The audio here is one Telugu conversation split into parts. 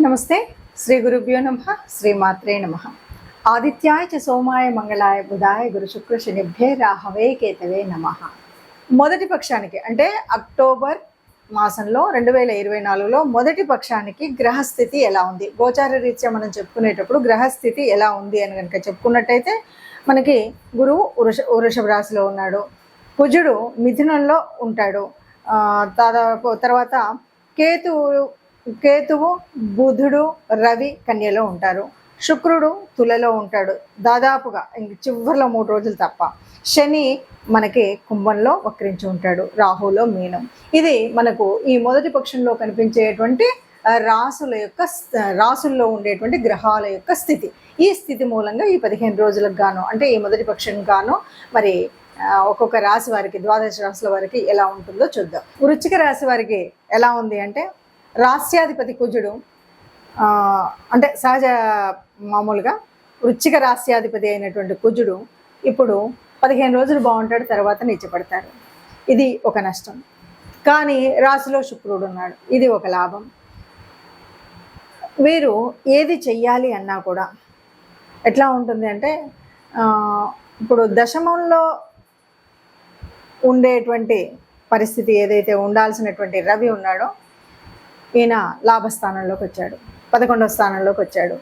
నమస్తే. శ్రీ గురుభ్యో నమః. శ్రీమాత్రే నమః. ఆదిత్యాయ చ సోమాయ మంగళాయ బుధాయ గురు శుక్ర శనిభ్యే రాహవే కేతవే నమః. మొదటి పక్షానికి అంటే అక్టోబర్ మాసంలో 2024లో మొదటి పక్షానికి గ్రహస్థితి ఎలా ఉంది, గోచార రీత్యా మనం చెప్పుకునేటప్పుడు గ్రహస్థితి ఎలా ఉంది అని కనుక చెప్పుకున్నట్టయితే మనకి గురువు వృషభ రాశిలో ఉన్నాడు, కుజుడు మిథునంలో ఉంటాడు, తర్వాత కేతువు బుధుడు రవి కన్యలో ఉంటారు, శుక్రుడు తులలో ఉంటాడు దాదాపుగా ఇంక చివరిలో 3 రోజులు తప్ప. శని మనకి కుంభంలో వక్రించి ఉంటాడు, రాహులో మీనం. ఇది మనకు ఈ మొదటి పక్షంలో కనిపించేటువంటి రాసుల్లో ఉండేటువంటి గ్రహాల యొక్క స్థితి. ఈ స్థితి మూలంగా ఈ 15 రోజులకు గాను అంటే ఈ మొదటి పక్షం గాను మరి ఒక్కొక్క రాశి వారికి, ద్వాదశ రాశుల వారికి ఎలా ఉంటుందో చూద్దాం. వృశ్చిక రాశి వారికి ఎలా ఉంది అంటే, రాస్యాధిపతి కుజుడు అంటే సహజ మామూలుగా వృశ్చిక రాస్యాధిపతి అయినటువంటి కుజుడు ఇప్పుడు 15 రోజులు బాగుంటాడు, తర్వాత నీచపడతాడు. ఇది ఒక నష్టం. కానీ రాశిలో శుక్రుడు ఉన్నాడు, ఇది ఒక లాభం. వీరు ఏది చెయ్యాలి అన్నా కూడా ఎట్లా ఉంటుంది అంటే, ఇప్పుడు దశమంలో ఉండేటువంటి పరిస్థితి ఏదైతే ఉండాల్సినటువంటి రవి ఉన్నాడో ఈయన లాభస్థానంలోకి వచ్చాడు, 11వ స్థానంలోకి వచ్చాడు.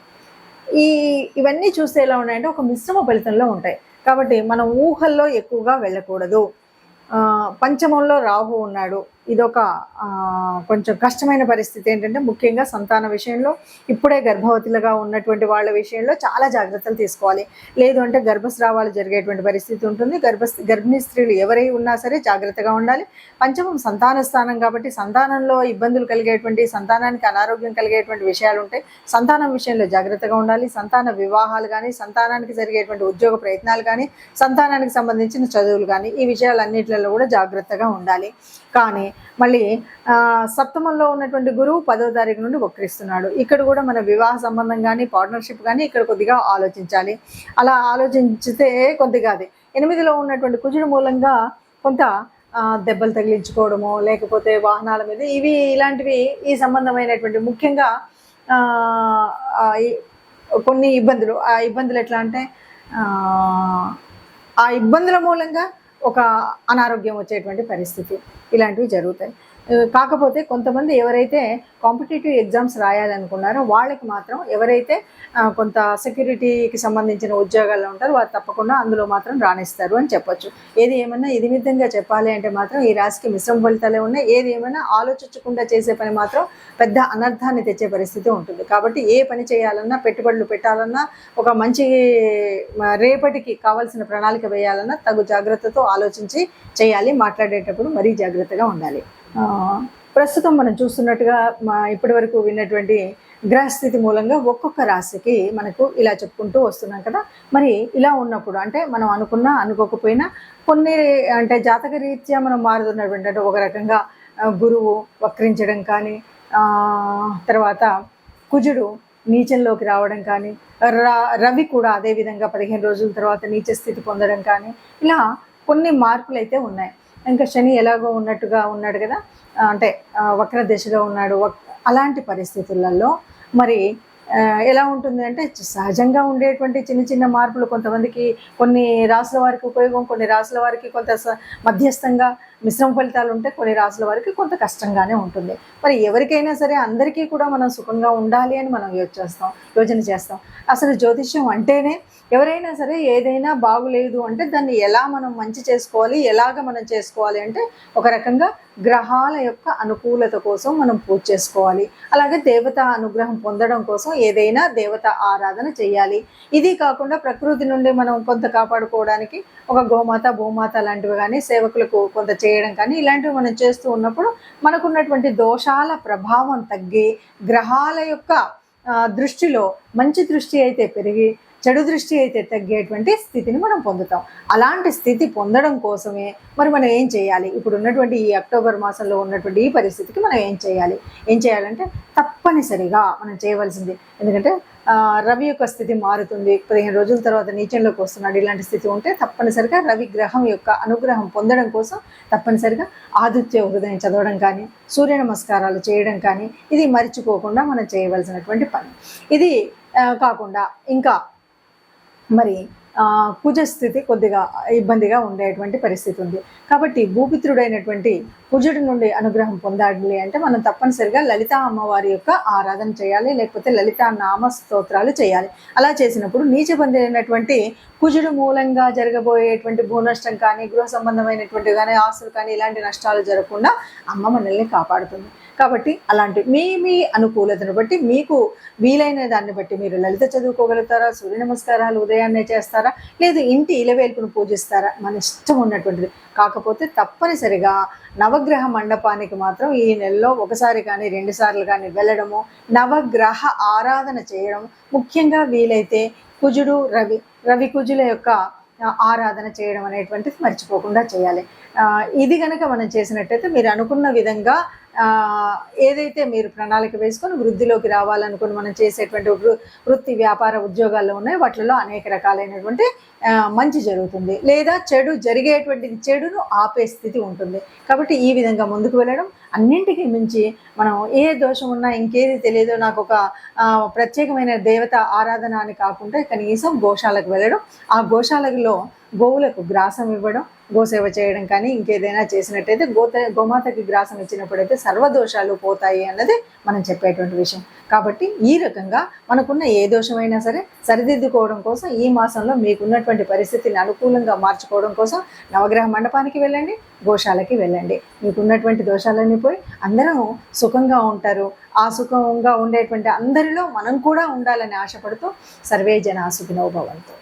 ఇవన్నీ చూస్తే ఎలా ఉన్నాయంటే ఒక మిశ్రమ ఫలితంలో ఉంటాయి. కాబట్టి మనం ఊహల్లో ఎక్కువగా వెళ్ళకూడదు. పంచమంలో రాహు ఉన్నాడు, ఇదొక కొంచెం కష్టమైన పరిస్థితి. ఏంటంటే ముఖ్యంగా సంతాన విషయంలో, ఇప్పుడే గర్భవతులుగా ఉన్నటువంటి వాళ్ళ విషయంలో చాలా జాగ్రత్తలు తీసుకోవాలి. లేదు అంటే గర్భస్రావాలు జరిగేటువంటి పరిస్థితి ఉంటుంది. గర్భిణీ స్త్రీలు ఎవరై ఉన్నా సరే జాగ్రత్తగా ఉండాలి. పంచమం సంతాన స్థానం కాబట్టి సంతానంలో ఇబ్బందులు కలిగేటువంటి, సంతానానికి అనారోగ్యం కలిగేటువంటి విషయాలు ఉంటాయి. సంతానం విషయంలో జాగ్రత్తగా ఉండాలి. సంతాన వివాహాలు కానీ, సంతానానికి జరిగేటువంటి ఉద్యోగ ప్రయత్నాలు కానీ, సంతానానికి సంబంధించిన చదువులు కానీ, ఈ విషయాలన్నింటిలో కూడా జాగ్రత్తగా ఉండాలి. కానీ మళ్ళీ సప్తమంలో ఉన్నటువంటి గురువు 10వ తారీఖు నుండి వక్రిస్తున్నాడు. ఇక్కడ కూడా మన వివాహ సంబంధం కానీ, పార్ట్నర్షిప్ కానీ ఇక్కడ కొద్దిగా ఆలోచించాలి. అలా ఆలోచించితే కొద్దిగా అది 8లో ఉన్నటువంటి కుజుడు మూలంగా కొంత దెబ్బలు తగిలించుకోవడము, లేకపోతే వాహనాల మీద ఇలాంటివి ఈ సంబంధమైనటువంటి ముఖ్యంగా కొన్ని ఇబ్బందులు. ఆ ఇబ్బందులు ఎట్లా అంటే ఆ ఇబ్బందుల మూలంగా ఒక అనారోగ్యం వచ్చేటువంటి పరిస్థితి, ఇలాంటివి జరుగుతాయి. కాకపోతే కొంతమంది ఎవరైతే కాంపిటేటివ్ ఎగ్జామ్స్ రాయాలనుకున్నారో వాళ్ళకి మాత్రం, ఎవరైతే కొంత సెక్యూరిటీకి సంబంధించిన ఉద్యోగాల్లో ఉంటారో వారు తప్పకుండా అందులో మాత్రం రాణిస్తారు అని చెప్పొచ్చు. ఏది ఏమన్నా ఇది విధంగా చెప్పాలి అంటే మాత్రం ఈ రాశికి మిశ్రమ ఫలితాలే ఉన్నాయి. ఏది ఏమైనా ఆలోచించకుండా చేసే పని మాత్రం పెద్ద అనర్థాన్ని తెచ్చే పరిస్థితి ఉంటుంది. కాబట్టి ఏ పని చేయాలన్నా, పెట్టుబడులు పెట్టాలన్నా, ఒక మంచి రేపటికి కావాల్సిన ప్రణాళిక వేయాలన్నా తగు జాగ్రత్తతో ఆలోచించి చేయాలి. మాట్లాడేటప్పుడు మరీ జాగ్రత్తగా ఉండాలి. ప్రస్తుతం మనం చూస్తున్నట్టుగా ఇప్పటి వరకు విన్నటువంటి గ్రహస్థితి మూలంగా ఒక్కొక్క రాశికి మనకు ఇలా చెప్పుకుంటూ వస్తున్నాం కదా. మరి ఇలా ఉన్నప్పుడు అంటే మనం అనుకున్నా అనుకోకపోయినా కొన్ని అంటే జాతక రీత్యా మనం మారుతున్నటువంటి, అంటే ఒక రకంగా గురువు వక్రించడం కానీ, తర్వాత కుజుడు నీచంలోకి రావడం కానీ, రవి కూడా అదేవిధంగా 15 రోజుల తర్వాత నీచ స్థితి పొందడం కానీ, ఇలా కొన్ని మార్పులు అయితే ఉన్నాయి. ఇంకా శని ఎలాగో ఉన్నట్టుగా ఉన్నాడు కదా, అంటే వక్ర దిశగా ఉన్నాడు. అలాంటి పరిస్థితులలో మరి ఎలా ఉంటుంది అంటే, సహజంగా ఉండేటువంటి చిన్న చిన్న మార్పులు కొంతమందికి, కొన్ని రాసుల వారికి ఉపయోగం, కొన్ని రాసుల వారికి కొంత మధ్యస్థంగా మిశ్రమ ఫలితాలు ఉంటాయి, కొన్ని రాసుల వారికి కొంత కష్టంగానే ఉంటుంది. మరి ఎవరికైనా సరే అందరికీ కూడా మనం సుఖంగా ఉండాలి అని మనం యోచన చేస్తాం. అసలు జ్యోతిష్యం అంటేనే ఎవరైనా సరే ఏదైనా బాగులేదు అంటే దాన్ని ఎలా మనం మంచి చేసుకోవాలి, ఎలాగ మనం చేసుకోవాలి అంటే ఒక రకంగా గ్రహాల యొక్క అనుకూలత కోసం మనం పూజ చేసుకోవాలి. అలాగే దేవత అనుగ్రహం పొందడం కోసం ఏదైనా దేవత ఆరాధన చేయాలి. ఇది కాకుండా ప్రకృతి నుండి మనం కొంత కాపాడుకోవడానికి ఒక గోమాత, భూమాత లాంటివి కానీ, సేవకులకు కొంత చేయడం కానీ, ఇలాంటివి మనం చేస్తూ ఉన్నప్పుడు మనకున్నటువంటి దోషాల ప్రభావం తగ్గి గ్రహాల యొక్క దృష్టిలో మంచి దృష్టి అయితే పెరిగి చెడు దృష్టి అయితే తగ్గేటువంటి స్థితిని మనం పొందుతాం. అలాంటి స్థితి పొందడం కోసమే మరి మనం ఏం చేయాలి? ఇప్పుడు ఉన్నటువంటి ఈ అక్టోబర్ మాసంలో ఉన్నటువంటి ఈ పరిస్థితికి మనం ఏం చేయాలంటే తప్పనిసరిగా మనం చేయవలసింది, ఎందుకంటే రవి యొక్క స్థితి మారుతుంది, 15 రోజుల తర్వాత నీచంలోకి వస్తున్నాడు. ఇలాంటి స్థితి ఉంటే తప్పనిసరిగా రవి గ్రహం యొక్క అనుగ్రహం పొందడం కోసం తప్పనిసరిగా ఆదిత్య హృదయం చదవడం కానీ, సూర్య నమస్కారాలు చేయడం కానీ, ఇది మర్చిపోకుండా మనం చేయవలసినటువంటి పని. ఇది కాకుండా ఇంకా మరి కుజ స్థితి కొద్దిగా ఇబ్బందిగా ఉండేటువంటి పరిస్థితి ఉంది. కాబట్టి భూపిత్రుడైనటువంటి కుజుడి నుండి అనుగ్రహం పొందాలి అంటే మనం తప్పనిసరిగా లలితా అమ్మవారి యొక్క ఆరాధన చేయాలి, లేకపోతే లలితా నామ స్తోత్రాలు చేయాలి. అలా చేసినప్పుడు నీచబంది అయినటువంటి కుజుడు మూలంగా జరగబోయేటువంటి భూనష్టం కానీ, గృహ సంబంధమైనటువంటి కానీ, ఆస్తులు కానీ ఇలాంటి నష్టాలు జరగకుండా అమ్మ మనల్ని కాపాడుతుంది. కాబట్టి అలాంటి మీ అనుకూలతను బట్టి, మీకు వీలైన దాన్ని బట్టి మీరు లలిత చదువుకోగలుగుతారా, సూర్య నమస్కారాలు ఉదయాన్నే చేస్తారా, లేదు ఇంటి ఇలవేల్పును పూజిస్తారా, మన ఇష్టం ఉన్నటువంటిది. కాకపోతే తప్పనిసరిగా నవగ్రహ మండపానికి మాత్రం ఈ నెలలో ఒకసారి కానీ 2 సార్లు కానీ వెళ్ళడము, నవగ్రహ ఆరాధన చేయడం, ముఖ్యంగా వీలైతే కుజుడు రవి కుజుల యొక్క ఆరాధన చేయడం అనేటువంటిది మర్చిపోకుండా చేయాలి. ఇది కనుక మనం చేసినట్టయితే మీరు అనుకున్న విధంగా ఏదైతే మీరు ప్రణాళిక వేసుకొని వృద్ధిలోకి రావాలనుకుని మనం చేసేటువంటి వృత్తి వ్యాపార ఉద్యోగాల్లో ఉన్నాయో వాటిలో అనేక రకాలైనటువంటి మంచి జరుగుతుంది, లేదా చెడును ఆపే స్థితి ఉంటుంది. కాబట్టి ఈ విధంగా ముందుకు వెళ్ళడం, అన్నింటికీ మించి మనం ఏ దోషం ఉన్నా ఇంకేది తెలియదో నాకు ఒక ప్రత్యేకమైన దేవత ఆరాధన అని కాకుండా కనీసం గోశాలకు వెళ్ళడం, ఆ గోశాలలో గోవులకు గ్రాసం ఇవ్వడం, గోసేవ చేయడం కానీ ఇంకేదైనా చేసినట్టయితే గోమాతకి గ్రాసం ఇచ్చినప్పుడైతే సర్వదోషాలు పోతాయి అన్నది మనం చెప్పేటువంటి విషయం. కాబట్టి ఈ రకంగా మనకున్న ఏ దోషమైనా సరే సరిదిద్దుకోవడం కోసం ఈ మాసంలో మీకున్నటువంటి పరిస్థితిని అనుకూలంగా మార్చుకోవడం కోసం నవగ్రహ మండపానికి వెళ్ళండి, గోశాలకి వెళ్ళండి. మీకున్నటువంటి దోషాలన్నీ పోయి అందరూ సుఖంగా ఉంటారు. ఆ సుఖంగా ఉండేటువంటి అందరిలో మనం కూడా ఉండాలని ఆశపడుతూ సర్వే జనా సుఖినో భవంతు.